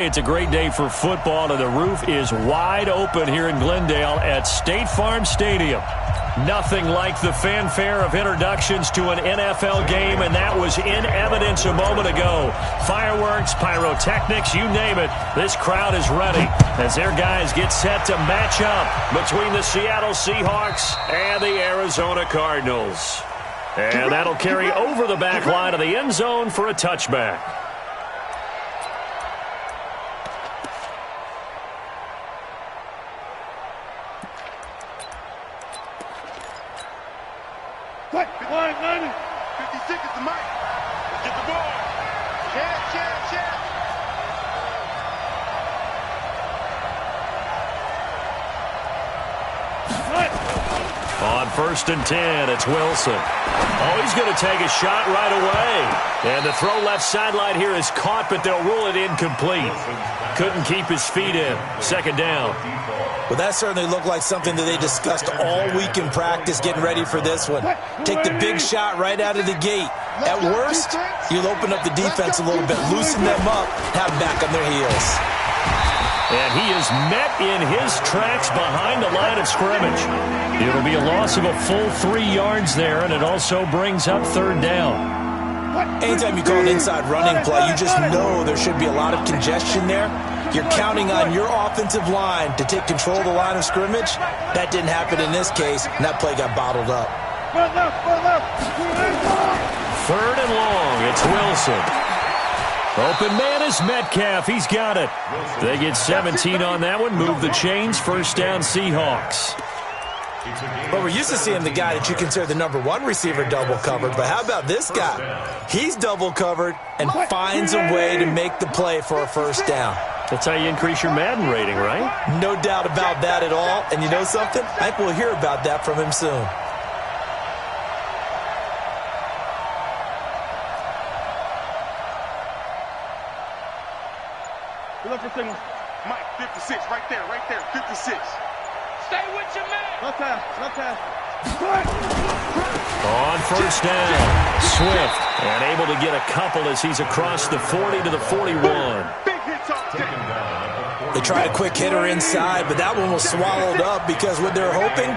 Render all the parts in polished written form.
It's a great day for football, and the roof is wide open here in Glendale at State Farm Stadium. Nothing like the fanfare of introductions to an NFL game, and that was in evidence a moment ago. Fireworks, pyrotechnics, you name it. This crowd is ready as their guys get set to match up between the Seattle Seahawks and the Arizona Cardinals. And that'll carry over the back line of the end zone for a touchback. Line 90. 56 is the mic. Get the ball. Check. On 1st and 10, it's Wilson. Oh, he's going to take a shot right away. And the throw left sideline here is caught, but they'll rule it incomplete. Couldn't keep his feet in. 2nd down. Well, that certainly looked like something that they discussed all week in practice getting ready for this one. Take the big shot right out of the gate. At worst, you'll open up the defense a little bit, loosen them up, have them back on their heels. And he is met in his tracks behind the line of scrimmage. It'll be a loss of a full 3 yards there, and it also brings up 3rd down. Anytime you call an inside running play, you just know there should be a lot of congestion there. You're counting on your offensive line to take control of the line of scrimmage. That didn't happen in this case, and that play got bottled up. 3rd and long, it's Wilson. Open man is Metcalf. He's got it. They get 17 on that one. Move the chains. 1st down, Seahawks. Well, we're used to seeing the guy that you consider the #1 receiver double covered, but how about this guy? He's double covered and finds a way to make the play for a 1st down. That's how you increase your Madden rating, right? No doubt about that at all. And you know something? I think we'll hear about that from him soon. Look for signal. Mike, 56, right there, 56. Stay with your man. Left pass. On 1st down, Swift, and able to get a couple as he's across the 40 to the 41. They tried a quick hitter inside, but that one was swallowed up because what they're hoping,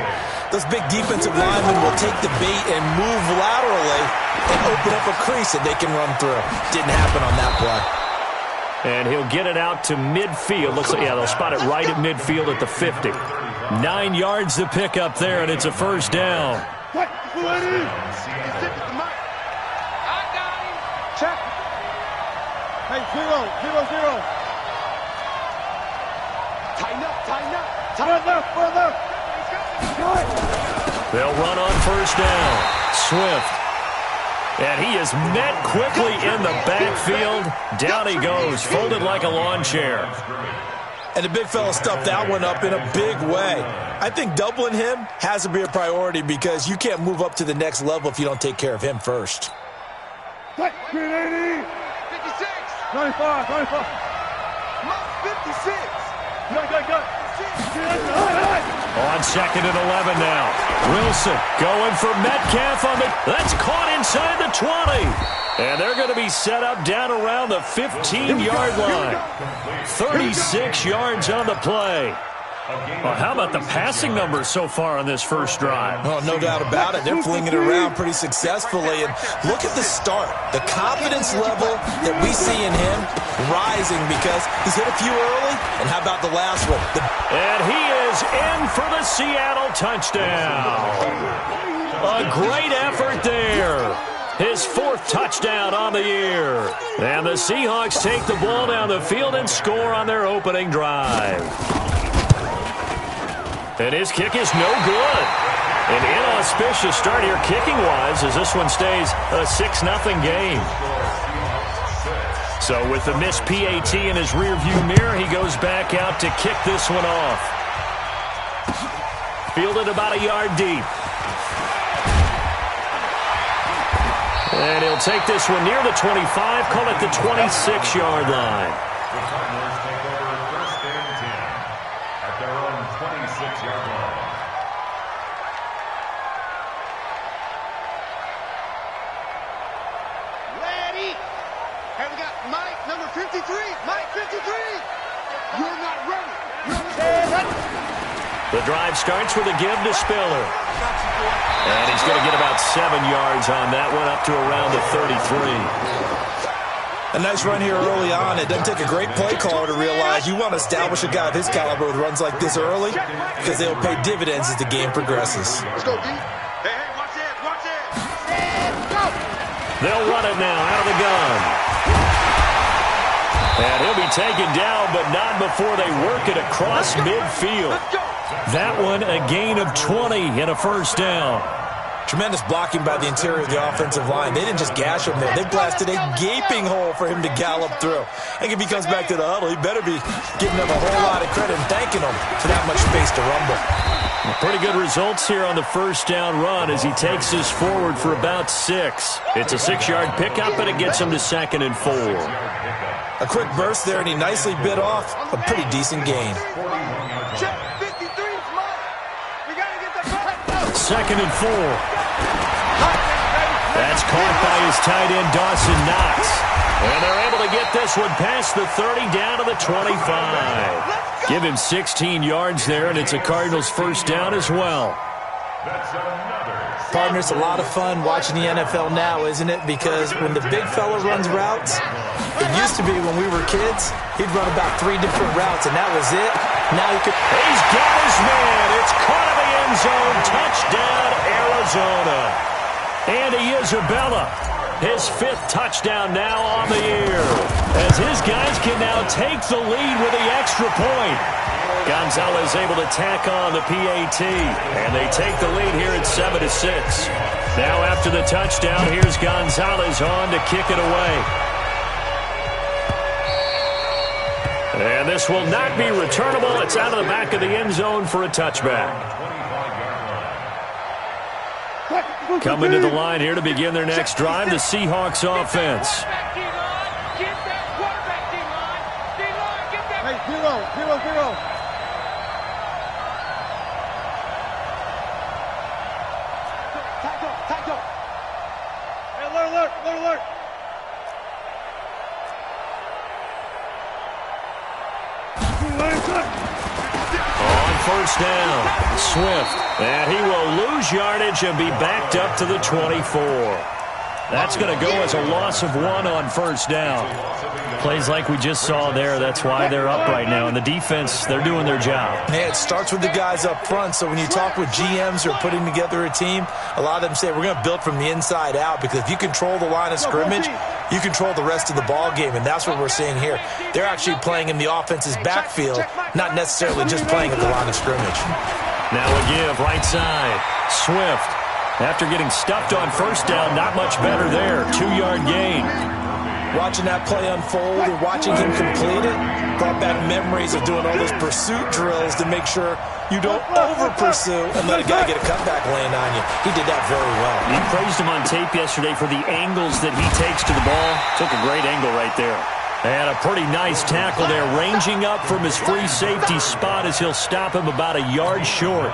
those big defensive linemen will take the bait and move laterally and open up a crease that they can run through. Didn't happen on that play. And he'll get it out to midfield. Looks like, yeah, they'll spot it right at midfield at the 50. 9 yards to pick up there, and it's a 1st down. I got him. Check. Hey, 0. Tighten up. They'll run on 1st down. Swift. And he is met quickly in the backfield. Down he goes, folded like a lawn chair. And the big fella stuffed that one up in a big way. I think doubling him has to be a priority because you can't move up to the next level if you don't take care of him first. 56. 95. 56. Go. On 2nd and 11 now. Wilson going for Metcalf on the... That's caught inside the 20. And they're going to be set up down around the 15-yard line. 36 yards on the play. Well, how about the passing numbers so far on this first drive? Oh, no doubt about it. They're flinging it around pretty successfully. And look at the start. The confidence level that we see in him rising because he's hit a few early. And how about the last one? And he is in for the Seattle touchdown. A great effort there. His 4th touchdown on the year. And the Seahawks take the ball down the field and score on their opening drive. And his kick is no good. An inauspicious start here kicking-wise as this one stays a 6-0 game. So with the missed PAT in his rearview mirror, he goes back out to kick this one off. Fielded about a yard deep. And he'll take this one near the 25, call it the 26-yard line. The Cardinals take over 1st and 10 at their own 26-yard line. Ready. And we got Mike, number 53. Mike, 53. The drive starts with a give to Spiller. And he's going to get about 7 yards on that one, up to around the 33. A nice run here early on. It doesn't take a great play caller to realize you want to establish a guy of his caliber with runs like this early because they'll pay dividends as the game progresses. Let's go, D. Hey, watch it, watch it. They'll run it now out of the gun. And he'll be taken down, but not before they work it across midfield. That one a gain of 20 and a first down. Tremendous blocking by the interior of the offensive line. They didn't just gash him there. They blasted a gaping hole for him to gallop through. I think if he comes back to the huddle, he better be giving them a whole lot of credit and thanking them for that much space to rumble. Pretty good results here on the first down run as he takes us forward for about 6. It's a 6-yard pickup, and it gets him to 2nd and 4. A quick burst there, and he nicely bit off a pretty decent gain. Check 53, smart. We got to get the ball. 2nd and 4. That's caught by his tight end, Dawson Knox. And they're able to get this one past the 30 down to the 25. Give him 16 yards there, and it's a Cardinals first down as well. Partner, it's a lot of fun watching the NFL now, isn't it? Because when the big fella runs routes, it used to be when we were kids, he'd run about 3 different routes, and that was it. Now he could... He's got his man. It's caught in the end zone. Touchdown, Arizona. Andy Isabella, his 5th touchdown now on the year, as his guys can now take the lead with the extra point. Gonzalez able to tack on the PAT, and they take the lead here at 7-6. Now after the touchdown, here's Gonzalez on to kick it away. And this will not be returnable. It's out of the back of the end zone for a touchback. Coming to the line here to begin their next drive, the Seahawks offense. Hey, 0-0-0. Tackle. Hey, alert. On first down, Swift. And he will lose yardage and be backed up to the 24. That's going to go as a loss of 1 on first down. Plays like we just saw there, that's why they're up right now. And the defense, they're doing their job. Yeah, it starts with the guys up front. So when you talk with GMs who are putting together a team, a lot of them say we're going to build from the inside out, because if you control the line of scrimmage, you control the rest of the ball game, and that's what we're seeing here. They're actually playing in the offense's backfield, not necessarily just playing at the line of scrimmage. Now a give, right side. Swift, after getting stuffed on first down, not much better there. 2-yard gain. Watching that play unfold and watching him complete it brought back memories of doing all those pursuit drills to make sure you don't over-pursue and let a guy get a cutback laying on you. He did that very well. He praised him on tape yesterday for the angles that he takes to the ball. Took a great angle right there. And a pretty nice tackle there, ranging up from his free safety spot as he'll stop him about a yard short.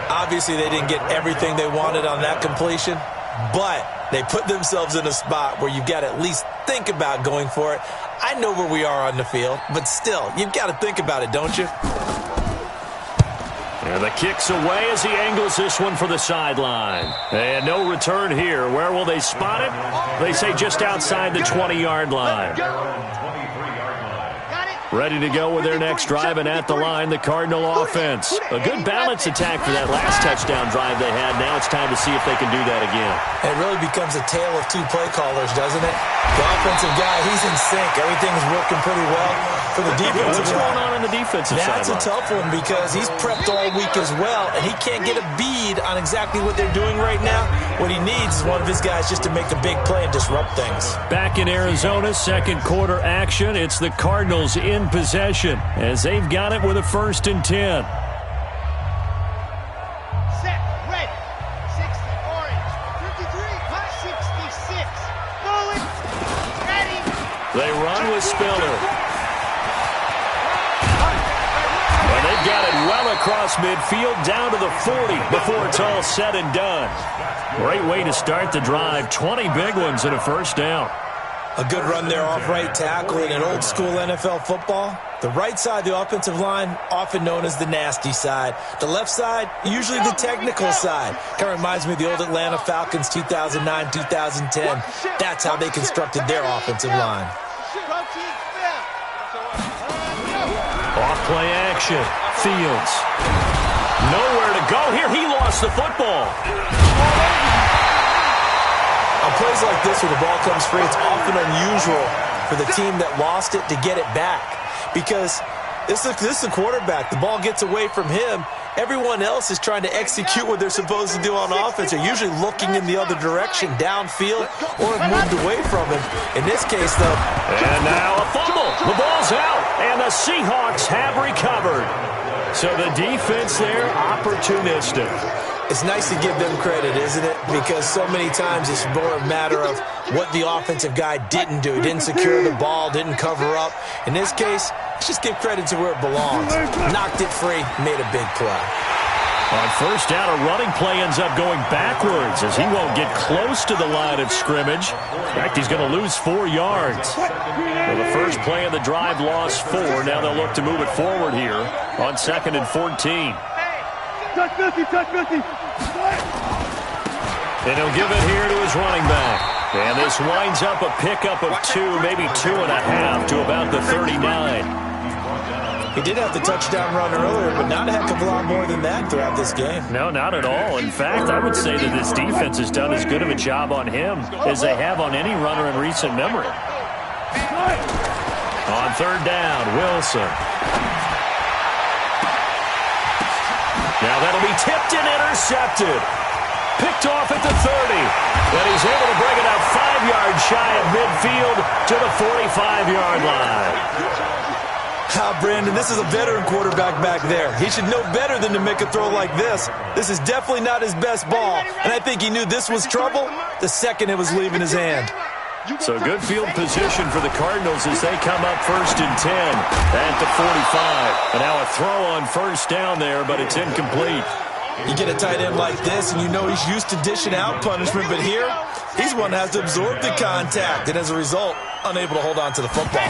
Obviously, they didn't get everything they wanted on that completion, but they put themselves in a spot where you've got to at least think about going for it. I know where we are on the field, but still, you've got to think about it, don't you? And the kick's away as he angles this one for the sideline. And no return here. Where will they spot it? They say just outside the 20-yard line. Ready to go with their next drive, and at the line, the Cardinal offense. A good balance attack for that last touchdown drive they had. Now it's time to see if they can do that again. It really becomes a tale of 2 play callers, doesn't it? The offensive guy, he's in sync. Everything's working pretty well. For the defensive What's going on in the defensive side? That's a tough one, because he's prepped all week as well, and he can't get a bead on exactly what they're doing right now. What he needs is one of his guys just to make a big play and disrupt things. Back in Arizona, second quarter action. It's the Cardinals in possession as they've got it with a 1st and 10. Set, red, 60, orange, 53, 66. Going, ready. They run with Spiller. And they've got it well across midfield, down to the 40 before it's all said and done. Great way to start the drive. 20 big ones and a first down. A good run there off right tackle in an old-school NFL football. The right side, the offensive line, often known as the nasty side. The left side, usually the technical side. Kind of reminds me of the old Atlanta Falcons 2009, 2010. That's how they constructed their offensive line. Off-play action. Fields. Nowhere to go here. He lost the football. On plays like this where the ball comes free, it's often unusual for the team that lost it to get it back. Because this is the quarterback. The ball gets away from him. Everyone else is trying to execute what they're supposed to do on offense. They're usually looking in the other direction, downfield, or have moved away from him. In this case, though. And now a fumble. The ball's out, and the Seahawks have recovered. So the defense there, opportunistic. It's nice to give them credit, isn't it? Because so many times it's more a matter of what the offensive guy didn't do. He didn't secure the ball, didn't cover up. In this case, let's just give credit to where it belongs. Knocked it free, made a big play. On first down, a running play ends up going backwards as he won't get close to the line of scrimmage. In fact, he's going to lose 4 yards. Well, the first play of the drive lost 4. Now they'll look to move it forward here on 2nd and 14. Touch 50, touch 50. And he'll give it here to his running back. And this winds up a pickup of 2, maybe 2.5 to about the 39. He did have the touchdown run earlier, but not a heck of a lot more than that throughout this game. No, not at all. In fact, I would say that this defense has done as good of a job on him as they have on any runner in recent memory. On 3rd down, Wilson. Now that'll be tipped and intercepted. Picked off at the 30. And he's able to bring it up 5 yards shy of midfield to the 45-yard line. Brandon, this is a veteran quarterback back there. He should know better than to make a throw like this. This is definitely not his best ball. And I think he knew this was trouble the second it was leaving his hand. So good field position for the Cardinals as they come up 1st and 10 at the 45. And now a throw on first down there, but it's incomplete. You get a tight end like this, and you know he's used to dishing out punishment, but here, he's one that has to absorb the contact, and as a result, unable to hold on to the football.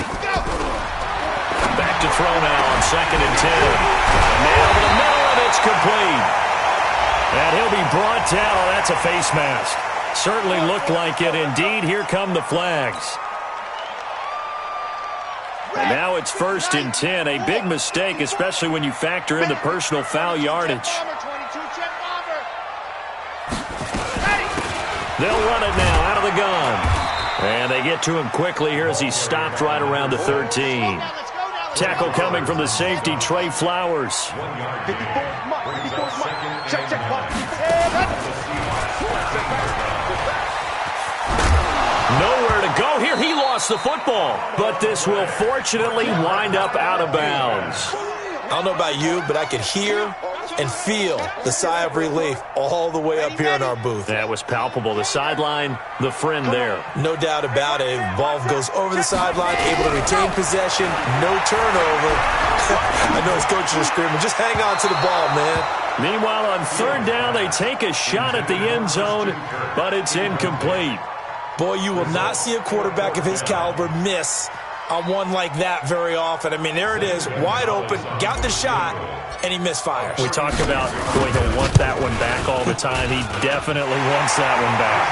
Back to throw now on 2nd and 10. Now over the middle, and it's complete. And he'll be brought down. Oh, that's a face mask. Certainly looked like it. Indeed, here come the flags. And now it's 1st and 10. A big mistake, especially when you factor in the personal foul yardage. They'll run it now out of the gun. And they get to him quickly here as he's stopped right around the 13. Tackle coming from the safety, Trey Flowers. Nowhere to go here. He lost the football. But this will fortunately wind up out of bounds. I don't know about you, but I could hear and feel the sigh of relief all the way up here in our booth. That was palpable. The sideline, the friend there. No doubt about it. Ball goes over the sideline, able to retain possession, no turnover. I know his coaches are screaming, just hang on to the ball, man. Meanwhile, on 3rd down, they take a shot at the end zone, but it's incomplete. Boy, you will not see a quarterback of his caliber miss on one like that very often. I mean, there it is, wide open, got the shot, and he misfires. We talk about going to want that one back all the time. He definitely wants that one back.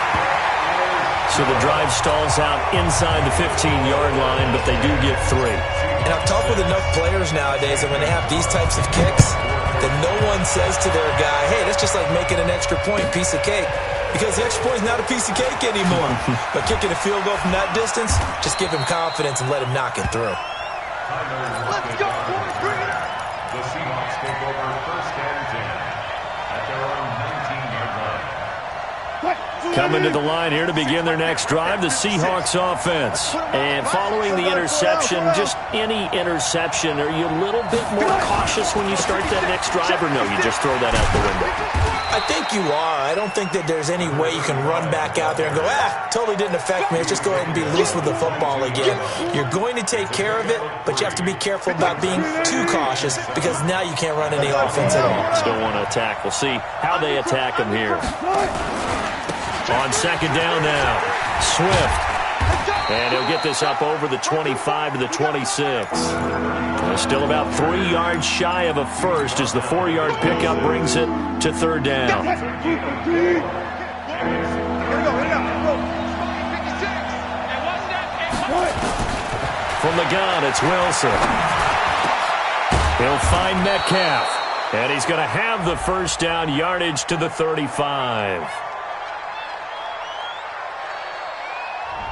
So the drive stalls out inside the 15-yard line, but they do get 3. And I've talked with enough players nowadays that when they have these types of kicks, that no one says to their guy, hey, that's just like making an extra point, piece of cake. Because the extra point is not a piece of cake anymore. But kicking a field goal from that distance, just give him confidence and let him knock it through. Let's go, boys, bring it up. The Seahawks take over 1st and 10 at their own 19-yard line. Coming to the line here to begin their next drive, the Seahawks offense. And following the interception, just any interception, are you a little bit more cautious when you start that next drive, or no, you just throw that out the window? I think you are. I don't think that there's any way you can run back out there and go, totally didn't affect me. Let's just go ahead and be loose with the football again. You're going to take care of it, but you have to be careful about being too cautious because now you can't run any offense at all. Still want to attack. We'll see how they attack him here. On 2nd down now, Swift. And he'll get this up over the 25 to the 26. Still about 3 yards shy of a first as the 4-yard pickup brings it to third down. From the gun, it's Wilson. He'll find Metcalf. And he's going to have the first down, yardage to the 35.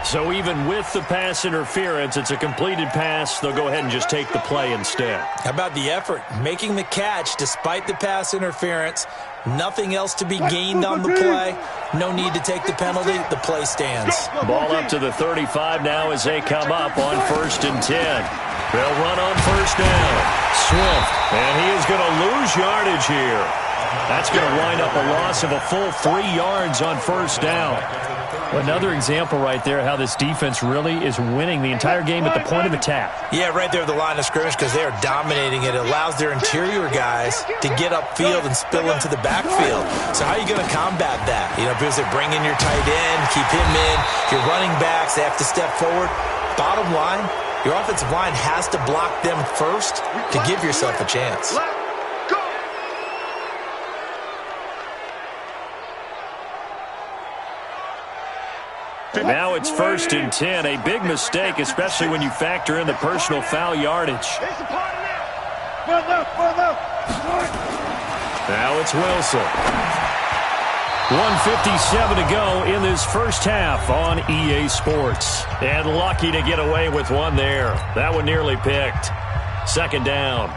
So even with the pass interference, it's a completed pass. They'll go ahead and just take the play instead. How about the effort? Making the catch despite the pass interference. Nothing else to be gained on the play. No need to take the penalty. The play stands. Ball up to the 35 now as they come up on 1st and 10. They'll run on first down. Swift. And he is going to lose yardage here. That's going to wind up a loss of a full 3 yards on first down. Another example right there how this defense really is winning the entire game at the point of attack. Yeah, right there at the line of scrimmage because they are dominating it. It allows their interior guys to get upfield and spill into the backfield. So how are you going to combat that? You know, because they bring in your tight end, keep him in. Your running backs, they have to step forward. Bottom line, your offensive line has to block them first to give yourself a chance. Now it's 1st and 10. A big mistake, especially when you factor in the personal foul yardage. Now it's Wilson. 1:57 to go in this first half on EA Sports. And lucky to get away with one there. That one nearly picked. 2nd down.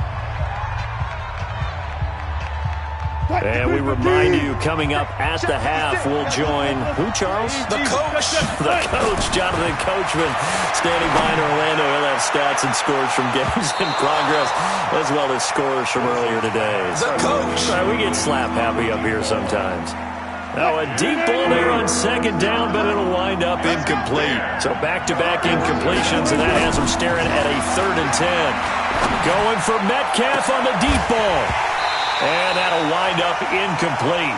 And we remind you, coming up at the half, we'll join who, Charles? The coach. The coach, Jonathan Coachman, standing by in Orlando. He'll have stats and scores from games in progress, as well as scores from earlier today. The coach. We get slap happy up here sometimes. Now a deep ball there on 2nd down, but it'll wind up incomplete. So back-to-back incompletions, and that has them staring at a 3rd and 10. Going for Metcalf on the deep ball. And that'll wind up incomplete.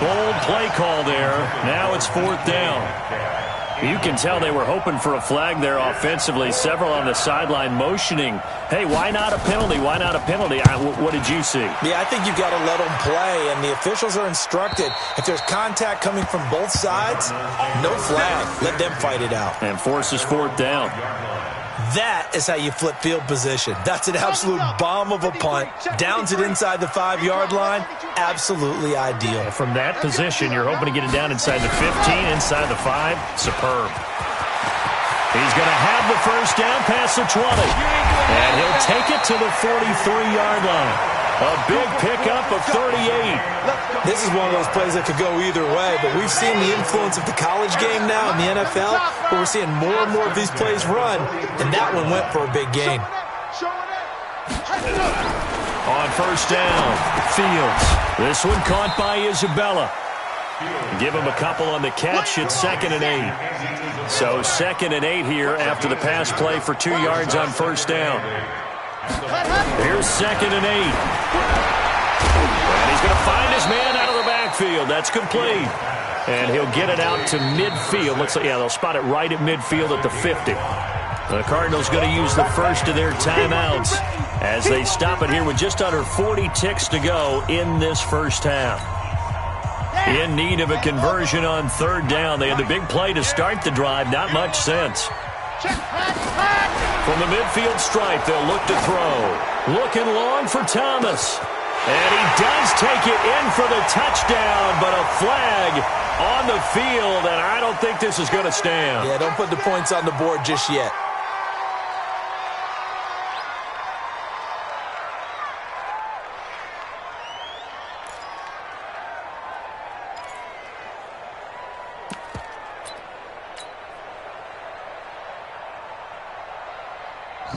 Bold play call there. Now it's 4th down. You can tell they were hoping for a flag there offensively. Several on the sideline motioning. Hey, why not a penalty? Why not a penalty? What did you see? Yeah, I think you've got to let them play, and the officials are instructed. If there's contact coming from both sides, no flag. Let them fight it out. And forces 4th down. That is how you flip field position. That's an absolute bomb of a punt. Downs it inside the 5-yard line. Absolutely ideal. From that position, you're hoping to get it down inside the 15, inside the 5. Superb. He's going to have the first down past the 20. And he'll take it to the 43-yard line. A big pickup of 38. This is one of those plays that could go either way, but we've seen the influence of the college game now in the NFL, where we're seeing more and more of these plays run, and that one went for a big gain. On first down, Fields. This one caught by Isabella. Give him a couple on the catch. It's 2nd and 8. So 2nd and 8 here after the pass play for 2 yards on first down. Here's 2nd and 8. And he's going to find his man out of the backfield. That's complete. And he'll get it out to midfield. Looks like, yeah, they'll spot it right at midfield at the 50. The Cardinals going to use the first of their timeouts as they stop it here with just under 40 ticks to go in this first half. In need of a conversion on 3rd down. They had the big play to start the drive. Not much sense. From the midfield stripe, they'll look to throw. Looking long for Thomas. And he does take it in for the touchdown, but a flag on the field, and I don't think this is going to stand. Yeah, don't put the points on the board just yet.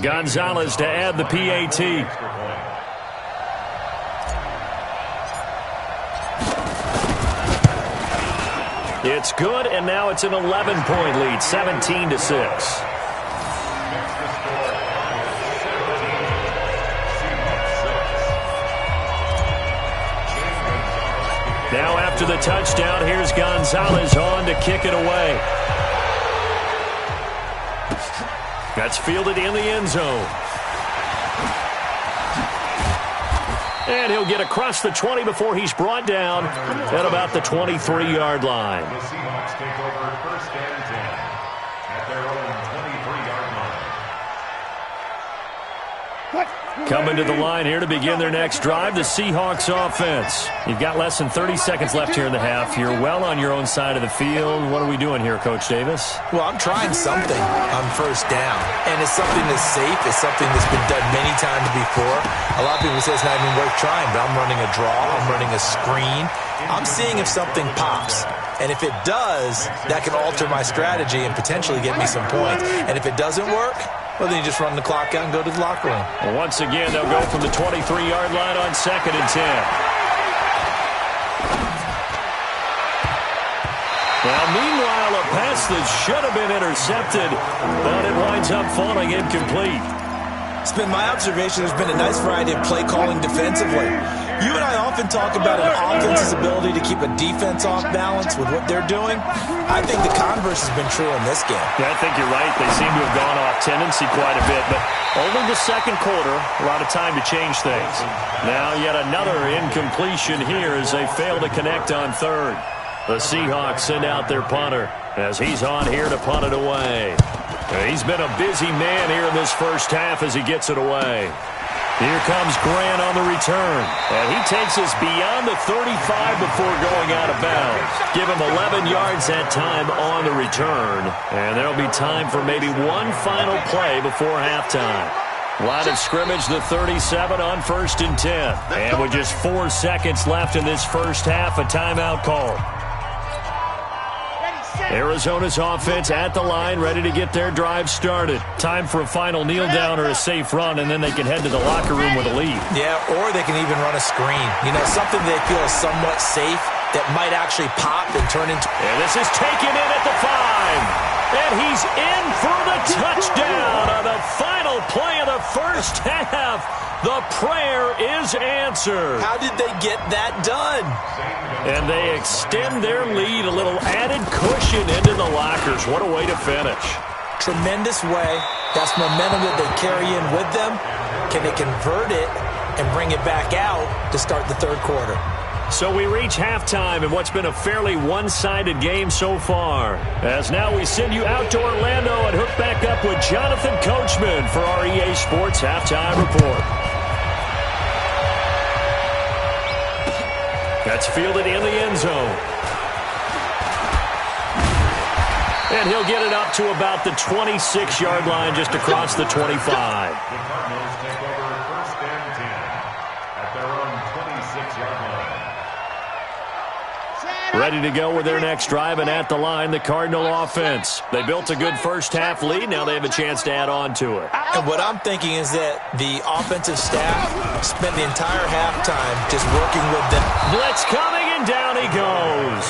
Gonzalez to add the PAT. It's good, and now it's an 11-point lead, 17-6. Now after the touchdown, here's Gonzalez on to kick it away. That's fielded in the end zone. And he'll get across the 20 before he's brought down at about the 23-yard line. The Seahawks take over first and 10 at their own 23-yard line. Coming to the line here to begin their next drive, the Seahawks offense. You've got less than 30 seconds left here in the half. You're well on your own side of the field. What are we doing here, Coach Davis? Well, I'm trying something on first down, and it's something that's safe. It's something that's been done many times before. A lot of people say it's not even worth trying, but I'm running a draw. I'm running a screen. I'm seeing if something pops. And if it does, that can alter my strategy and potentially get me some points. And if it doesn't work, well, then you just run the clock out and go to the locker room. Well, once again, they'll go from the 23-yard line on 2nd and 10. Now, meanwhile, a pass that should have been intercepted, but it winds up falling incomplete. It's been my observation there's been a nice variety of play calling defensively. You and I often talk about an offense's ability to keep a defense off balance with what they're doing. I think the converse has been true in this game. Yeah, I think you're right. They seem to have gone off tendency quite a bit, but only the second quarter, a lot of time to change things. Now yet another incompletion here as they fail to connect on third. The Seahawks send out their punter as he's on here to punt it away. He's been a busy man here in this first half as he gets it away. Here comes Grant on the return. And he takes us beyond the 35 before going out of bounds. Give him 11 yards that time on the return. And there'll be time for maybe one final play before halftime. Line of scrimmage, the 37 on 1st and 10. And with just 4 seconds left in this first half, a timeout call. Arizona's offense at the line, ready to get their drive started. Time for a final kneel down or a safe run, and then they can head to the locker room with a lead. Yeah, or they can even run a screen. You know, something they feel is somewhat safe that might actually pop and turn into... And this is taken in at the 5. And he's in for the touchdown on the final play of the first half. The prayer is answered. How did they get that done? And they extend their lead, a little added cushion into the lockers. What a way to finish. Tremendous way. That's momentum that they carry in with them. Can they convert it and bring it back out to start the third quarter? So we reach halftime in what's been a fairly one-sided game so far. As now we send you out to Orlando and hook back up with Jonathan Coachman for our EA Sports Halftime Report. That's fielded in the end zone. And he'll get it up to about the 26-yard line just across the 25. The Cardinals take over first and 10 at their own 26-yard line. Ready to go with their next drive, and at the line, the Cardinal offense. They built a good first-half lead. Now they have a chance to add on to it. And what I'm thinking is that the offensive staff spent the entire halftime just working with them. Blitz coming, and down he goes.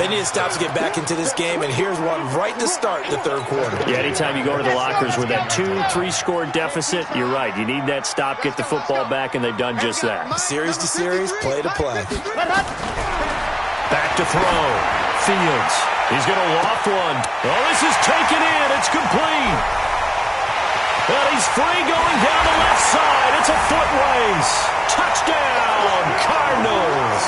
They need to stop to get back into this game, and here's one right to start the third quarter. Yeah, anytime you go to the lockers with that 2-3 score deficit, you're right. You need that stop, get the football back, and they've done just that. Series to series, play to play. Back to throw. Fields. He's going to loft one. Oh, this is taken in. It's complete. And he's free going down the left side. It's a foot race. Touchdown, Cardinals.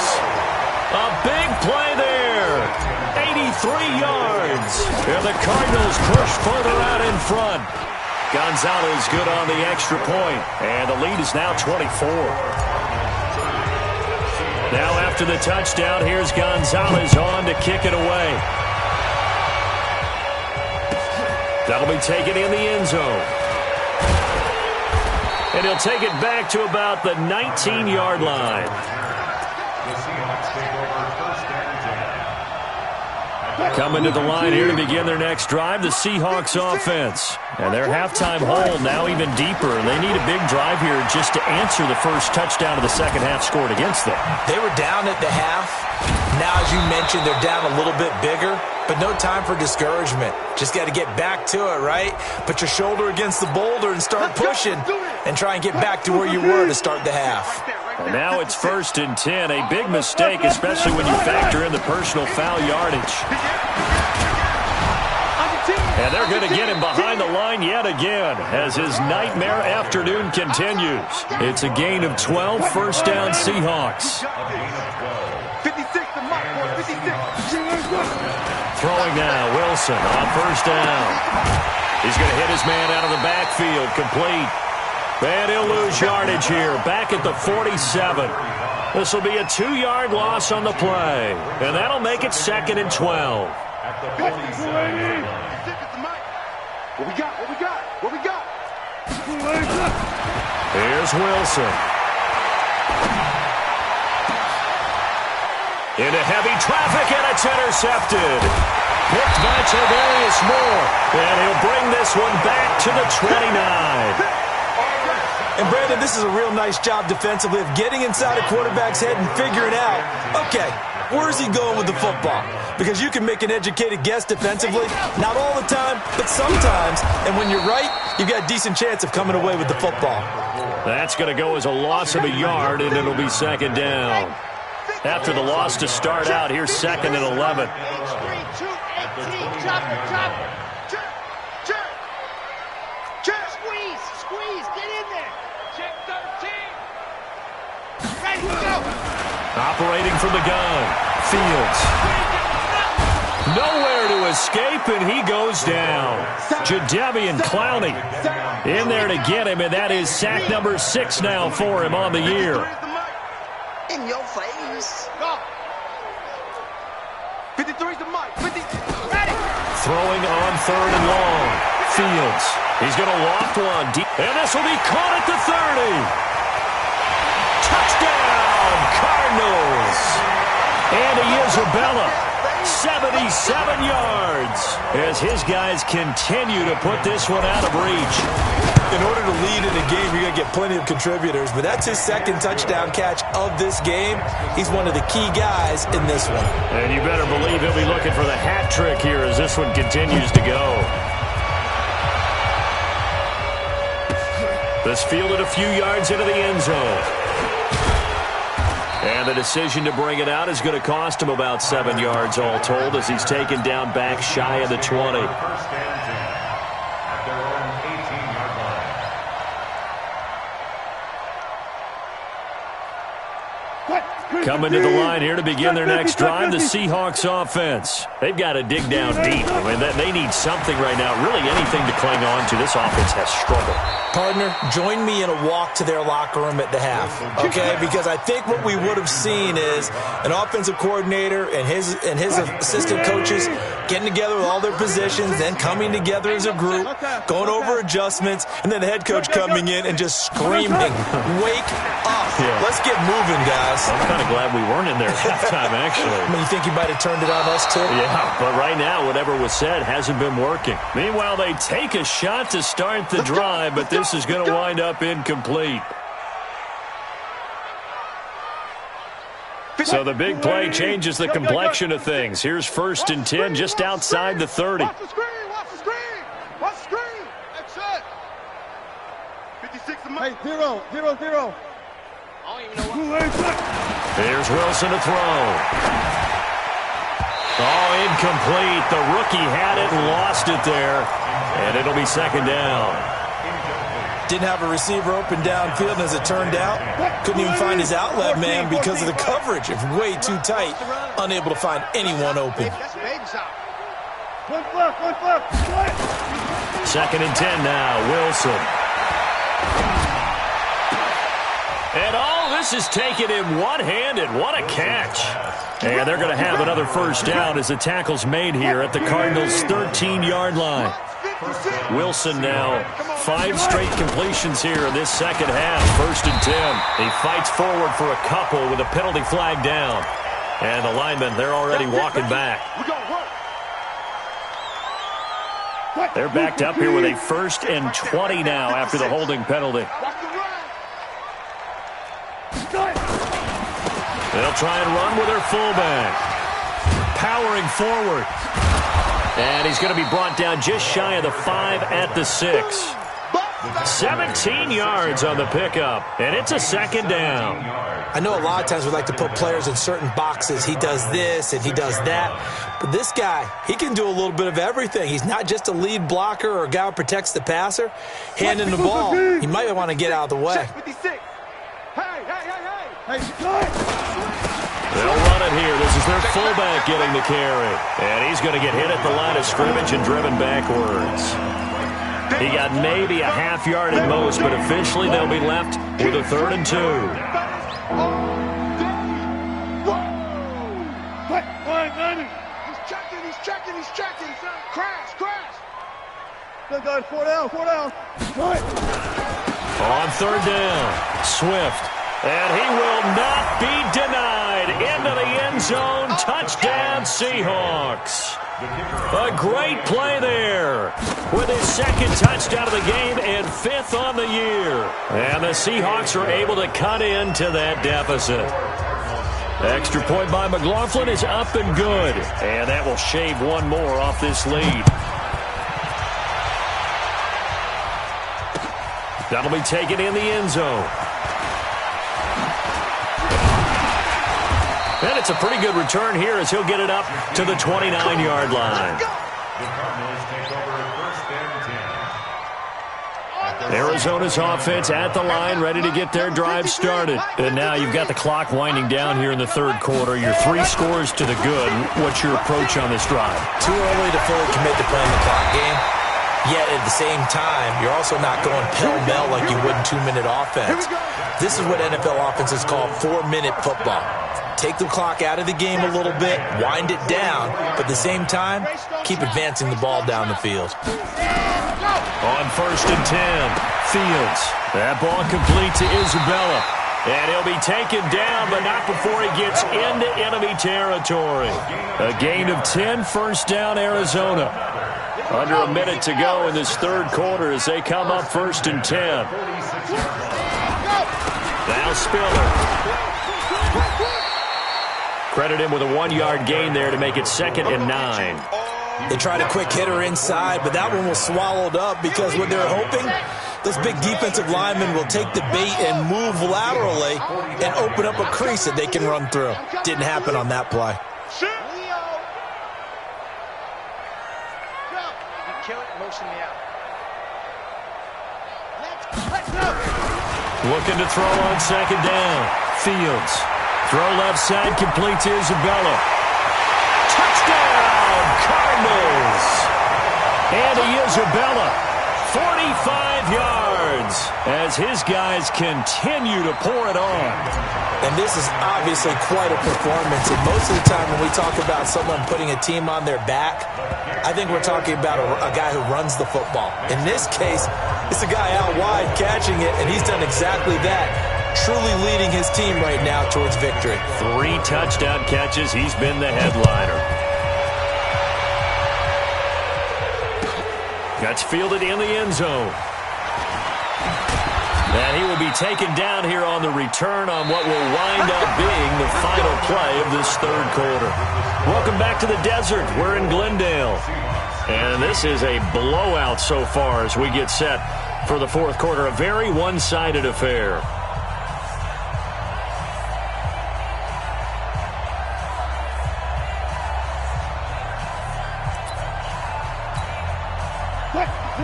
A big play there. 83 yards. And the Cardinals push further out in front. Gonzalez good on the extra point. And the lead is now 24. Now after the touchdown, here's Gonzalez on to kick it away. That'll be taken in the end zone. And he'll take it back to about the 19-yard line. The Seahawks take over first and 10. Coming to the line here to begin their next drive, the Seahawks offense. And their halftime hole now even deeper. They need a big drive here just to answer the first touchdown of the second half scored against them. They were down at the half. Now, as you mentioned, they're down a little bit bigger, but no time for discouragement. Just got to get back to it, right? Put your shoulder against the boulder and start pushing and try and get back to where you were to start the half. And now it's 1st and 10. A big mistake, especially when you factor in the personal foul yardage. And they're going to get him behind the line yet again as his nightmare afternoon continues. It's a gain of 12, first down Seahawks. 56 to Mike, 56. Throwing now, Wilson on first down. He's going to hit his man out of the backfield, complete. And he'll lose yardage here, back at the 47. This will be a 2-yard loss on the play, and that'll make it 2nd and 12. At the 47. What we got? What we got? What we got? Here's Wilson. Into heavy traffic, and it's intercepted. Picked by Tavarius Moore, and he'll bring this one back to the 29. And, Brandon, this is a real nice job defensively of getting inside a quarterback's head and figuring out, okay, where's he going with the football? Because you can make an educated guess defensively, not all the time, but sometimes. And when you're right, you've got a decent chance of coming away with the football. That's going to go as a loss of a yard, and it'll be 2nd down. After the loss to start out, here's 2nd and 11. Squeeze, get in there. Check 13. Operating from the gun, Fields. Nowhere to escape, and he goes down. Jadeveon Clowney in there to get him, and that is sack number 6 now for him on the year. In your face. 53's the Mike. 50. Throwing on 3rd and long. Fields. He's going to loft one deep, and this will be caught at the 30. Touchdown, Cardinals. Andy Isabella, 77 yards, as his guys continue to put this one out of reach. In order to lead in a game, you're going to get plenty of contributors, but that's his 2nd touchdown catch of this game. He's one of the key guys in this one. And you better believe he'll be looking for the hat trick here as this one continues to go. This fielded a few yards into the end zone. And the decision to bring it out is going to cost him about 7 yards all told as he's taken down back shy of the 20. First and 10 at their own 18-yard line. Coming to the line here to begin their next drive, the Seahawks offense. They've got to dig down deep. I mean, they need something right now, really anything to cling on to. This offense has struggled. Partner, join me in a walk to their locker room at the half, okay? Because I think what we would have seen is an offensive coordinator and his assistant coaches getting together with all their positions, then coming together as a group, going over adjustments, and then the head coach coming in and just screaming, "Wake up. Let's get moving, guys." I'm kind of glad we weren't in there at halftime, actually. I mean, you think he might have turned it on us, too? Yeah, but right now, whatever was said hasn't been working. Meanwhile, they take a shot to start the drive, but this is going to wind up incomplete. So the big play changes the complexion of things. Here's 1st and 10 just outside the 30. Watch the screen, watch the screen, watch the screen. That's it. 56 to Mike. Hey, 0, 0, 0. I don't even know what. Here's Wilson to throw. Oh, incomplete. The rookie had it and lost it there. And it'll be 2nd down. Didn't have a receiver open downfield, and as it turned out, couldn't even find his outlet man because of the coverage. It's way too tight, unable to find anyone open. 2nd and 10 now, Wilson. And all this is taken in one-handed. What a catch. And they're going to have another first down as the tackle's made here at the Cardinals' 13-yard line. Wilson now 5 straight completions here in this second half. 1st and 10. He fights forward for a couple with a penalty flag down. And the linemen, they're already walking back. They're backed up here with a 1st and 20 now after the holding penalty. They'll try and run with their fullback. Powering forward. And he's going to be brought down just shy of the 5 at the 6. 17 yards on the pickup, and it's a 2nd down. I know a lot of times we like to put players in certain boxes. He does this and he does that. But this guy, he can do a little bit of everything. He's not just a lead blocker or a guy who protects the passer. Handing the ball, he might want to get out of the way. They'll run it here. This is their fullback getting the carry. And he's going to get hit at the line of scrimmage and driven backwards. He got maybe a half yard at most, but officially they'll be left with a 3rd and 2. He's checking. Crash. Good, 4 down. On 3rd down, Swift. And he will not be denied. Into the end zone. Touchdown, Seahawks. A great play there with his 2nd touchdown of the game and 5th on the year. And the Seahawks are able to cut into that deficit. Extra point by McLaughlin is up and good. And that will shave one more off this lead. That'll be taken in the end zone. And it's a pretty good return here as he'll get it up to the 29-yard line. Arizona's offense at the line, ready to get their drive started. And now you've got the clock winding down here in the 3rd quarter. You're 3 scores to the good. What's your approach on this drive? Too early to fully commit to playing the clock game. Yet at the same time, you're also not going pell-mell like you would in 2-minute offense. This is what NFL offenses call 4-minute football. Take the clock out of the game a little bit, wind it down, but at the same time, keep advancing the ball down the field. On 1st and 10, Fields. That ball complete to Isabella. And he'll be taken down, but not before he gets into enemy territory. A gain of 10, 1st down, Arizona. Under a minute to go in this 3rd quarter as they come up 1st and 10. Now Spiller. Credit him with a 1-yard gain there to make it 2nd and 9. They tried a quick hitter inside, but that one was swallowed up because what they're hoping, those big defensive linemen will take the bait and move laterally and open up a crease that they can run through. Didn't happen on that play. Looking to throw on 2nd down. Fields. Throw left side, complete to Isabella. Touchdown, Cardinals! Andy Isabella, 45 yards, as his guys continue to pour it on. And this is obviously quite a performance. And most of the time when we talk about someone putting a team on their back, I think we're talking about a guy who runs the football. In this case, it's a guy out wide catching it, and he's done exactly that. Truly leading his team right now towards victory. 3 touchdown catches. He's been the headliner. That's fielded in the end zone. And he will be taken down here on the return on what will wind up being the final play of this 3rd quarter. Welcome back to the desert. We're in Glendale. And this is a blowout so far as we get set for the 4th quarter. A very one-sided affair.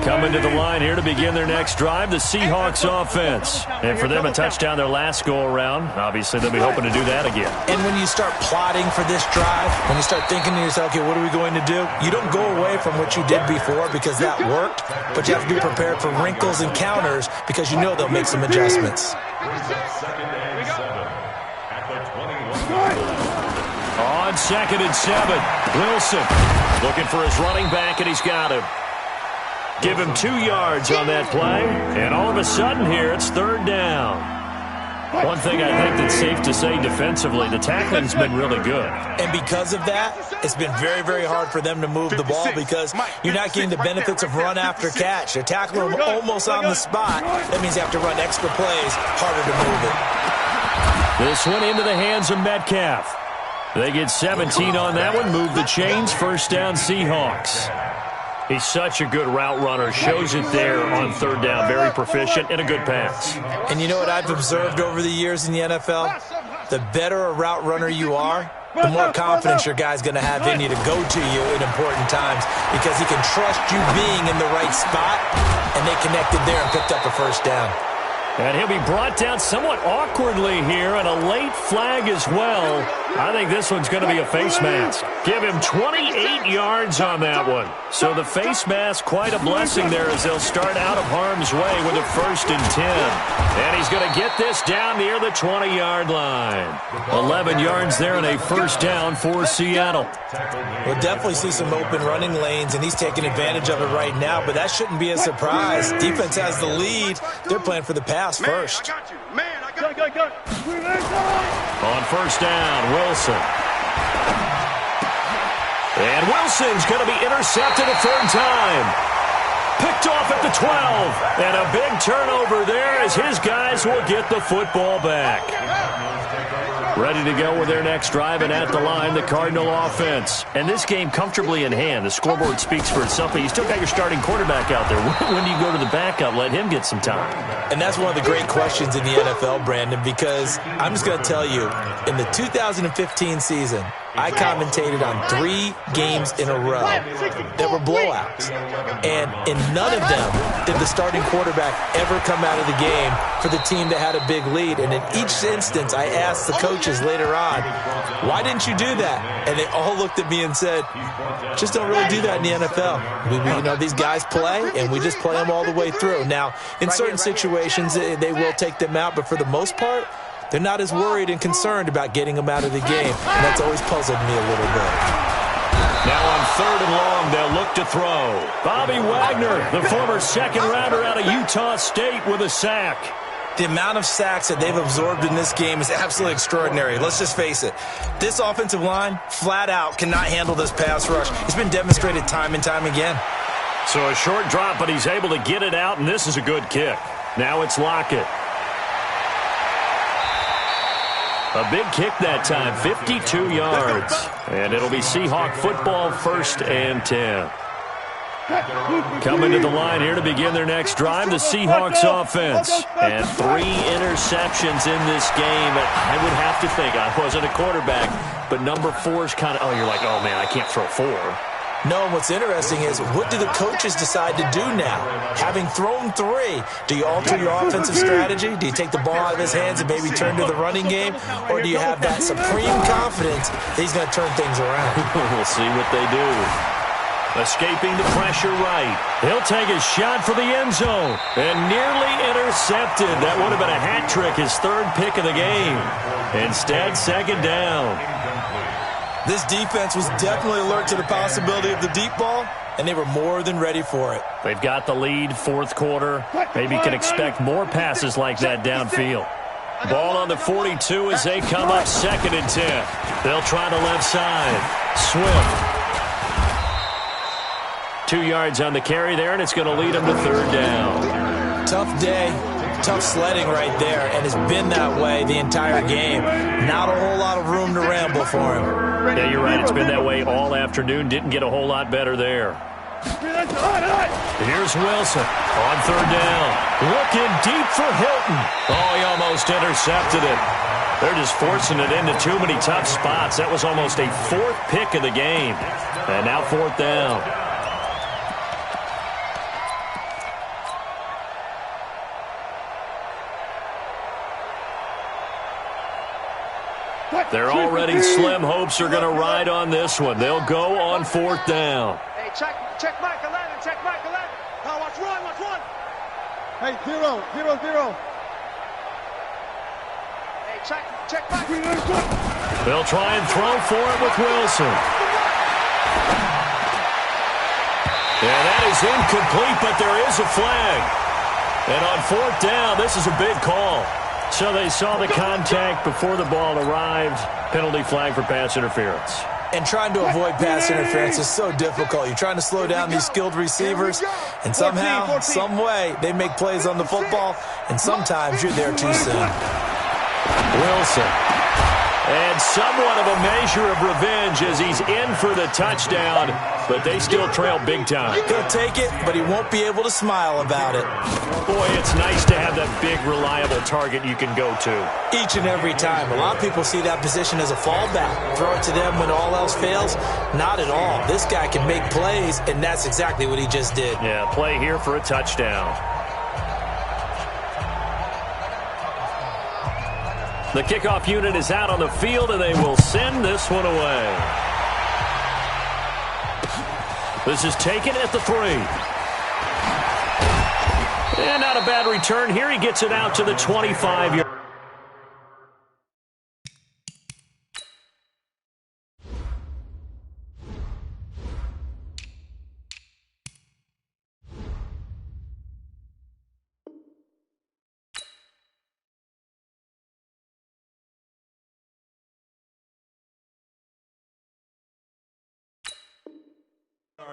Coming to the line here to begin their next drive, the Seahawks offense. And for them, a touchdown their last go-around. Obviously, they'll be hoping to do that again. And when you start plotting for this drive, when you start thinking to yourself, okay, what are we going to do? You don't go away from what you did before because that worked, but you have to be prepared for wrinkles and counters because you know they'll make some adjustments. On 2nd and 7, Wilson looking for his running back, and he's got him. Give him 2 yards on that play, and all of a sudden here, it's 3rd down. One thing I think that's safe to say defensively, the tackling's been really good. And because of that, it's been very, very hard for them to move the ball because you're not getting the benefits of run after catch. They're tackling them almost on the spot. That means you have to run extra plays, harder to move it. This one into the hands of Metcalf. They get 17 on that one, move the chains, 1st down Seahawks. He's such a good route runner. Shows it there on 3rd down. Very proficient and a good pass. And you know what I've observed over the years in the NFL? the better a route runner you are, the more confidence your guy's going to have in you to go to you in important times because he can trust you being in the right spot, and they connected there and picked up a first down. And he'll be brought down somewhat awkwardly here, and a late flag as well. I think this one's going to be a face mask. Give him 28 yards on that one. So the face mask, quite a blessing there as they'll start out of harm's way with a 1st and 10. And he's going to get this down near the 20-yard line. 11 yards there and a first down for Seattle. We'll definitely see some open running lanes, and he's taking advantage of it right now, but that shouldn't be a surprise. Defense has the lead. They're playing for the pass first. Man, I got you. Man, I got you. On first down, Wilson. And Wilson's going to be intercepted a 3rd time. Picked off at the 12. And a big turnover there as his guys will get the football back. Ready to go with their next drive, and at the line, the Cardinal offense. And this game comfortably in hand. The scoreboard speaks for itself, but you still got your starting quarterback out there. When do you go to the backup? Let him get some time. And that's one of the great questions in the NFL, Brandon, because I'm just going to tell you, in the 2015 season, I commentated on 3 games in a row that were blowouts. And in none of them did the starting quarterback ever come out of the game for the team that had a big lead. And in each instance, I asked the coaches later on, why didn't you do that? And they all looked at me and said, just don't really do that in the NFL. You know, these guys play, and we just play them all the way through. Now, in certain situations, they will take them out, but for the most part, they're not as worried and concerned about getting them out of the game, and that's always puzzled me a little bit. Now on 3rd and long, they'll look to throw. Bobby Wagner, the former 2nd rounder out of Utah State, with a sack. The amount of sacks that they've absorbed in this game is absolutely extraordinary. Let's just face it. This offensive line, flat out, cannot handle this pass rush. It's been demonstrated time and time again. So a short drop, but he's able to get it out, and this is a good kick. Now it's Lockett. A big kick that time, 52 yards. And it'll be Seahawk football, 1st and 10. Coming to the line here to begin their next drive, the Seahawks offense. And 3 interceptions in this game. I would have to think, I wasn't a quarterback, but number 4 is kind of, you're like, oh man, I can't throw 4. No, what's interesting is, what do the coaches decide to do now? Having thrown 3, do you alter your offensive strategy? Do you take the ball out of his hands and maybe turn to the running game? Or do you have that supreme confidence that he's going to turn things around? We'll see what they do. Escaping the pressure right. He'll take a shot for the end zone. And nearly intercepted. That would have been a hat trick, his 3rd pick of the game. Instead, 2nd down. This defense was definitely alert to the possibility of the deep ball, and they were more than ready for it. They've got the lead, 4th quarter. Maybe can expect more passes like that downfield. Ball on the 42 as they come up 2nd and 10. They'll try the left side. Swift. 2 yards on the carry there, and it's going to lead them to 3rd down. Tough day. Tough sledding right there, and it's been that way the entire game. Not a whole lot of room to ramble for him. Yeah, you're right. It's been that way all afternoon. Didn't get a whole lot better there. Here's Wilson on 3rd down. Looking deep for Hilton. Oh, he almost intercepted it. They're just forcing it into too many tough spots. That was almost a 4th pick of the game. And now 4th down. They're already slim hopes are going to ride on this one. They'll go on 4th down. Hey, check Mike 11, check Mike 11. Now watch run. Hey, 0. Hey, check Mike. They'll try and throw for it with Wilson. And that is incomplete, but there is a flag. And on 4th down, this is a big call. So they saw the contact before the ball arrived. Penalty flag for pass interference. And trying to avoid pass interference is so difficult. You're trying to slow down these skilled receivers, and somehow, some way, they make plays on the football, and sometimes you're there too soon. Wilson. And somewhat of a measure of revenge as he's in for the touchdown, but they still trail big time. He'll take it, but he won't be able to smile about it. Boy, it's nice to have that big, reliable target you can go to. Each and every time. A lot of people see that position as a fallback. Throw it to them when all else fails. Not at all. This guy can make plays, and that's exactly what he just did. Yeah, play here for a touchdown. The kickoff unit is out on the field, and they will send this one away. This is taken at the 3. And not a bad return here. He gets it out to the 25-yard.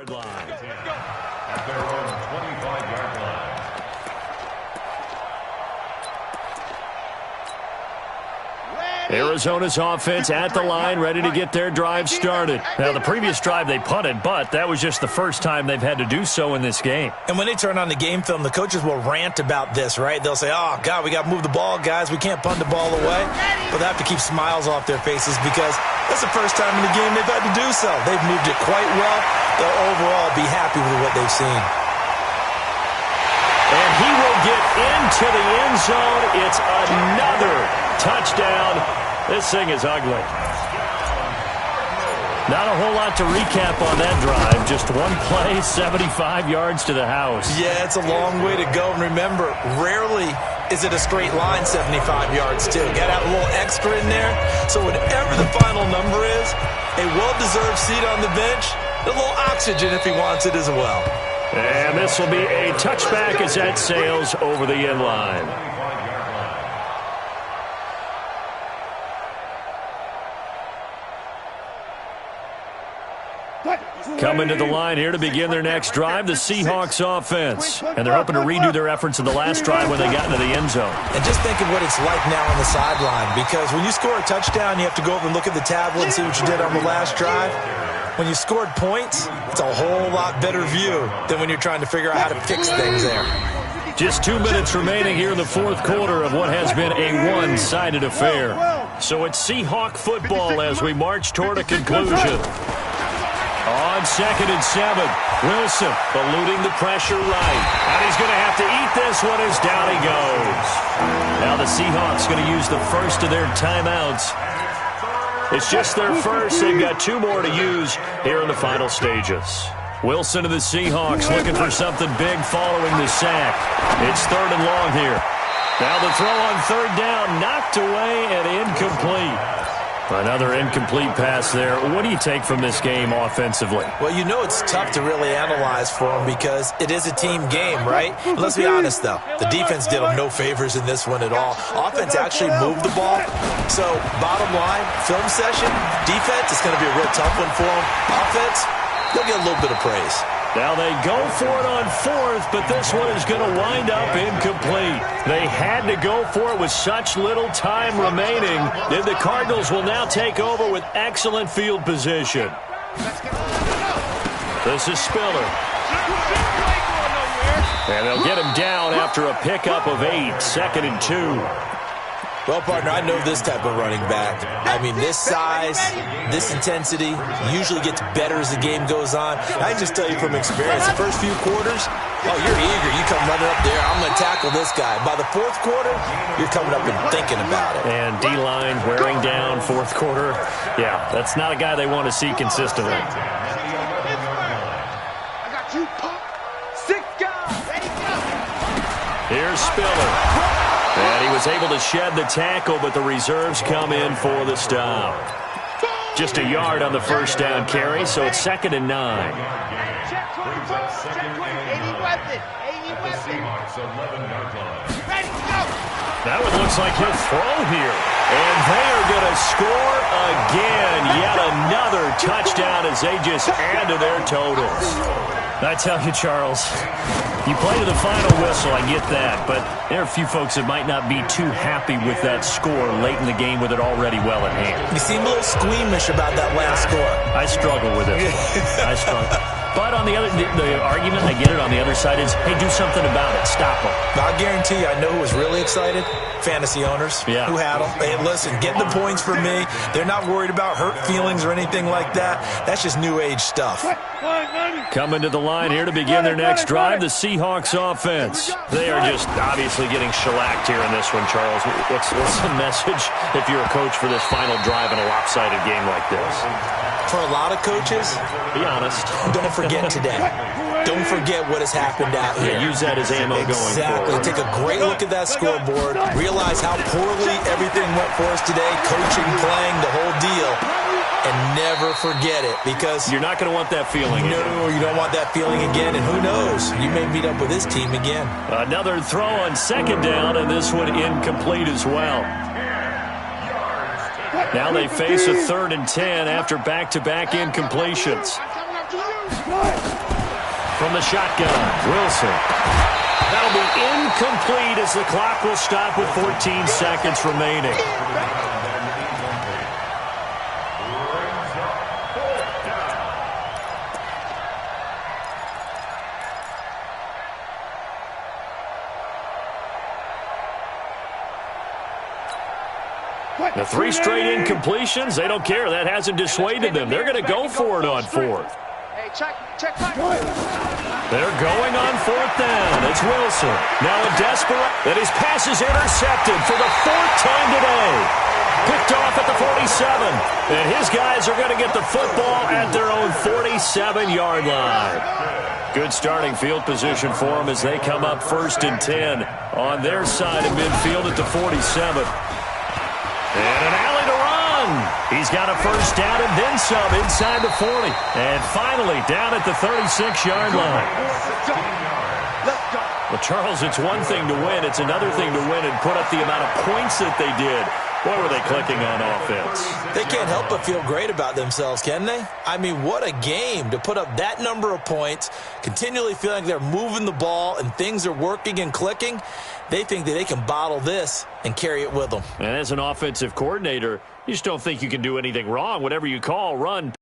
Line. At their own 25-yard line. Arizona's offense at the line, ready to get their drive started. Now, the previous drive they punted, but that was just the first time they've had to do so in this game. And when they turn on the game film, the coaches will rant about this, right? They'll say, oh, God, we got to move the ball, guys. We can't punt the ball away. But they have to keep smiles off their faces because that's the first time in the game they've had to do so. They've moved it quite well. They'll overall be happy with what they've seen. And he will get into the end zone. It's another touchdown. This thing is ugly. Not a whole lot to recap on that drive. Just one play, 75 yards to the house. Yeah, it's a long way to go. And remember, rarely is it a straight line 75 yards, too. Got to have a little extra in there. So whatever the final number is, a well-deserved seat on the bench, a little oxygen if he wants it as well. And this will be a touchback as that sails over the end line. Coming to the line here to begin their next drive, the Seahawks offense. And they're hoping to redo their efforts in the last drive when they got into the end zone. And just think of what it's like now on the sideline, because when you score a touchdown, you have to go over and look at the tablet and see what you did on the last drive. When you scored points, it's a whole lot better view than when you're trying to figure out how to fix things there. Just 2 minutes remaining here in the fourth quarter of what has been a one-sided affair. So it's Seahawk football as we march toward a conclusion. On 2nd and 7, Wilson eluding the pressure right. And he's going to have to eat this one as down he goes. Now the Seahawks going to use the first of their timeouts. It's just their first. They've got 2 more to use here in the final stages. Wilson of the Seahawks looking for something big following the sack. It's 3rd and long here. Now the throw on 3rd down, knocked away and incomplete. Another incomplete pass there. What do you take from this game offensively? Well, you know it's tough to really analyze for them because it is a team game, right? Let's be honest, though. The defense did them no favors in this one at all. Offense actually moved the ball. So, bottom line, film session, defense, it's going to be a real tough one for them. Offense, they'll get a little bit of praise. Now they go for it on 4th, but this one is going to wind up incomplete. They had to go for it with such little time remaining. Then the Cardinals will now take over with excellent field position. This is Spiller. And they'll get him down after a pickup of 8, 2nd and 2. Well, partner, I know this type of running back. I mean, this size, this intensity usually gets better as the game goes on. I can just tell you from experience, the first few quarters, oh, you're eager. You come running up there, I'm going to tackle this guy. By the 4th quarter, you're coming up and thinking about it. And D-line wearing down 4th quarter. Yeah, that's not a guy they want to see consistently. I got you, punk. 6 guys. Ready, go. Here's Spiller. And he was able to shed the tackle, but the reserves come in for the stop. Just a yard on the first down carry, so it's 2nd and 9. Check 20, folks. Check 20. 80 weapon. 80 weapon. Ready, go. That one looks like he'll throw here. And they are going to score again. Yet another touchdown as they just add to their totals. I tell you, Charles, You play to the final whistle, I get that, but there are a few folks that might not be too happy with that score late in the game with it already well in hand. You seem a little squeamish about that last score. I struggle with it. I struggle. But on the argument, I get it, on the other side is, hey, do something about it. Stop them. I'll guarantee you, I know who was really excited. Fantasy owners who had them. Hey, listen, get the points for me. They're not worried about hurt feelings or anything like that. That's just new age stuff. Coming to the line here to begin their next drive, the Seahawks offense. They are just obviously getting shellacked here in this one, Charles. What's the message if you're a coach for this final drive in a lopsided game like this? For a lot of coaches, be honest. Don't forget today. Don't forget what has happened out here. Yeah, use that as ammo going forward. Exactly. Take a great look at that scoreboard. Realize how poorly everything went for us today. Coaching, playing, the whole deal. And never forget it, because you're not going to want that feeling again. No, you don't want that feeling again, and who knows? You may meet up with this team again. Another throw on second down, and this one incomplete as well. Now they face a 3rd and 10 after back-to-back incompletions. From the shotgun, Wilson. That'll be incomplete as the clock will stop with 14 seconds remaining. The 3 straight incompletions, they don't care. That hasn't dissuaded them. They're going to go for it on 4th. They're going on 4th down. It's Wilson. Now a desperate. And his pass is intercepted for the 4th time today. Picked off at the 47. And his guys are going to get the football at their own 47-yard line. Good starting field position for them as they come up 1st and 10 on their side of midfield at the 47. And an alley to run. He's got a 1st down and then some inside the 40. And finally down at the 36-yard line. Well, Charles, it's one thing to win. It's another thing to win and put up the amount of points that they did. Boy, were they clicking on offense. They can't help but feel great about themselves, can they? I mean, what a game to put up that number of points, continually feeling like they're moving the ball and things are working and clicking. They think that they can bottle this and carry it with them. And as an offensive coordinator, you just don't think you can do anything wrong. Whatever you call, run,